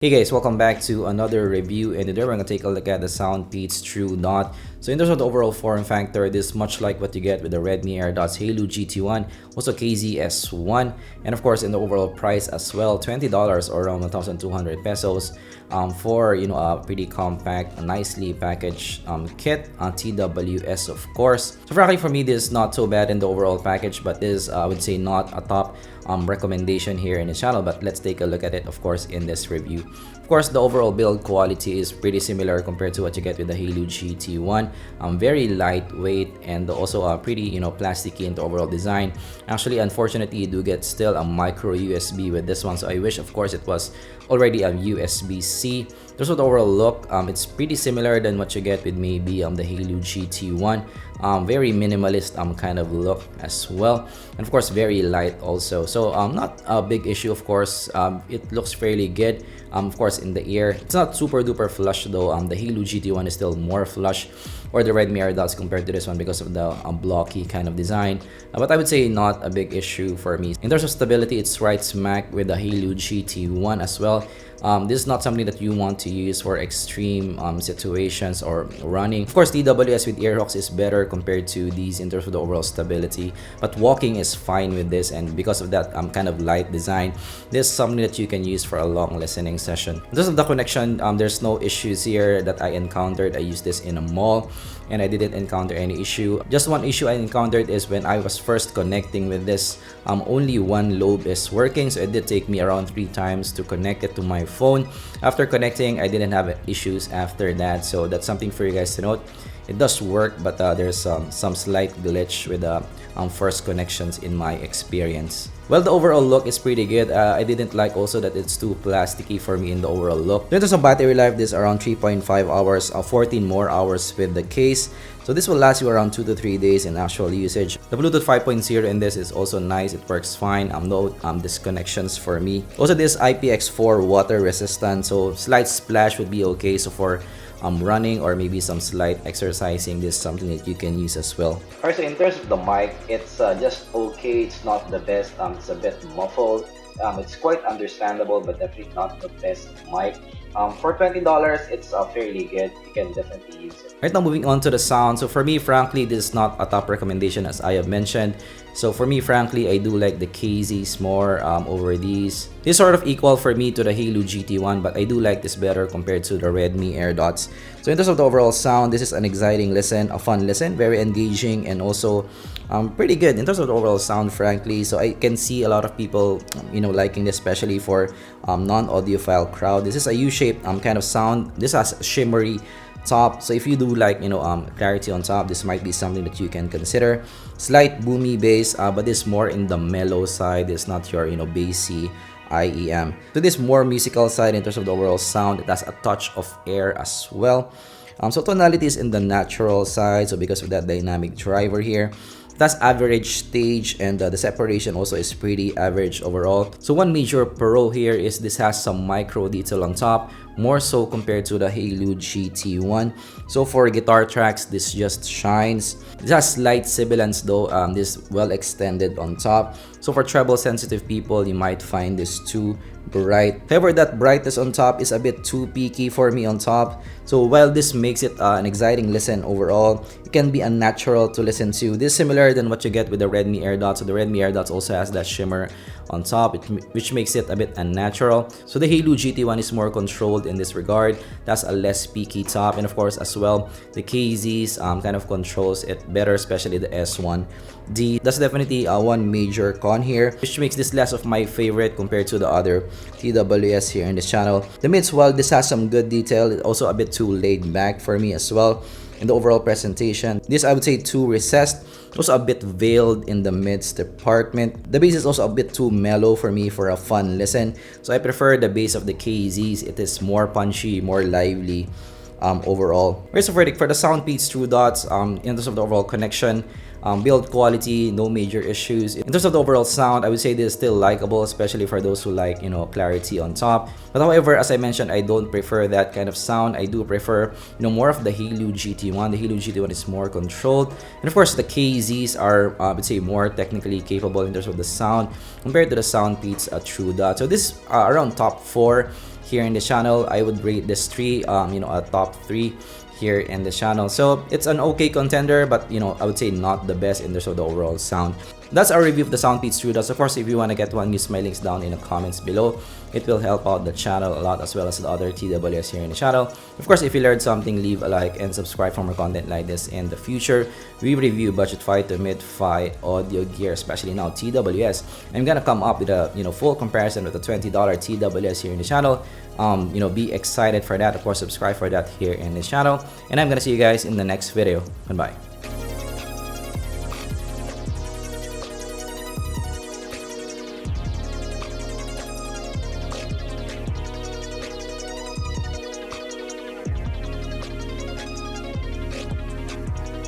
Hey guys, welcome back to another review, and today we're going to take a look at the Soundpeats Truedots. So in terms of the overall form factor, this is much like what you get with the Redmi AirDots Halo GT1, also KZS1, and of course in the overall price as well, $20 or around 1,200 pesos for a pretty compact, nicely packaged kit on TWS of course. So frankly for me, this is not so bad in the overall package, but this I would say not a top recommendation here in the channel, but let's take a look at it of course in this review. Of course, the overall build quality is pretty similar compared to what you get with the Halo GT1. Very lightweight and also pretty plasticky in the overall design. Actually, unfortunately, you do get still a micro USB with this one, so I wish of course it was already a USB-C. There's the overall look, it's pretty similar than what you get with maybe the Halo GT1. Very minimalist kind of look as well, and of course very light also, so not a big issue of course. It looks fairly good. Of course in the ear it's not super duper flush though. The Halo GT1 is still more flush, or the Redmi AirDots compared to this one because of the blocky kind of design, but I would say not a big issue for me. In terms of stability, it's right smack with the Halo GT1 as well. This is not something that you want to use for extreme situations or running. Of course, TWS with earhooks is better compared to these in terms of the overall stability, but walking is fine with this, and because of that kind of light design, this is something that you can use for a long listening session. In terms of the connection, there's no issues here that I encountered. I used this in a mall and I didn't encounter any issue. Just one issue I encountered is when I was first connecting with this, only one lobe is working, so it did take me around 3 times to connect it to my phone. After connecting, I didn't have issues after that, so that's something for you guys to note. It does work, but there's some slight glitch with the first connections in my experience. Well, the overall look is pretty good. I didn't like also that it's too plasticky for me in the overall look. In terms of battery life, this is around 3.5 hours, 14 more hours with the case. So this will last you around 2 to 3 days in actual usage. The Bluetooth 5.0 in this is also nice. It works fine. No disconnections for me. Also, this IPX4 water resistant, so slight splash would be okay. So for running or maybe some slight exercising, this is something that you can use as well. Alright, so in terms of the mic, it's just okay. It's not the best. It's a bit muffled. It's quite understandable, but definitely not the best mic. For $20, it's fairly good. You can definitely use it. Right now, moving on to the sound. So for me, frankly, this is not a top recommendation as I have mentioned. So for me, frankly, I do like the KZs more over these. This sort of equal for me to the Halo GT1, but I do like this better compared to the Redmi AirDots. So in terms of the overall sound, this is an exciting listen, a fun listen, very engaging, and also pretty good in terms of the overall sound, frankly. So I can see a lot of people, liking this, especially for non-audiophile crowd. This is a U-shaped kind of sound. This has shimmery top, so if you do like clarity on top, this might be something that you can consider. Slight boomy bass, but this more in the mellow side. It's not your bassy IEM. So this more musical side in terms of the overall sound. It has a touch of air as well. So tonality is in the natural side, so because of that dynamic driver here. That's average stage, and the separation also is pretty average overall. So one major pro here is this has some micro detail on top, more so compared to the Halo GT1. So for guitar tracks, this just shines. It has slight sibilance though. This well extended on top. So for treble sensitive people, you might find this too bright. However, that brightness on top is a bit too peaky for me on top. So while this makes it an exciting listen overall, it can be unnatural to listen to. This is similar than what you get with the Redmi AirDots. So the Redmi AirDots also has that shimmer on top, which makes it a bit unnatural. So the Halo GT1 is more controlled in this regard. That's a less peaky top, and of course as well the KZs kind of controls it better, especially the S1D. That's definitely one major con here, which makes this less of my favorite compared to the other TWS here in this channel. The mids, while this has some good detail, it's also a bit too laid back for me as well. In the overall presentation, this I would say too recessed, also a bit veiled in the mids department. The bass is also a bit too mellow for me for a fun listen, so I prefer the bass of the KZs. It is more punchy, more lively overall. Where's the verdict for the Soundpeats Truedots? In terms of the overall connection, build quality, no major issues. In terms of the overall sound, I would say this is still likable, especially for those who like clarity on top. But however, as I mentioned, I don't prefer that kind of sound. I do prefer more of the Halo GT1. The Halo GT1 is more controlled, and of course the KZs are I would say more technically capable in terms of the sound compared to the Soundpeats Truedots. So this around top 4 here in the channel. I would rate this 3, a top 3 here in the channel. So it's an okay contender, but I would say not the best in terms of the overall sound. That's our review of the Soundpeats Truedots. Of course, if you want to get one, use my links down in the comments below. It will help out the channel a lot, as well as the other TWS here in the channel. Of course, if you learned something, leave a like and subscribe for more content like this in the future. We review budget-fi to mid-fi audio gear, especially now TWS. I'm gonna come up with a full comparison with the $20 TWS here in the channel. Be excited for that. Of course, subscribe for that here in the channel, and I'm gonna see you guys in the next video. Goodbye.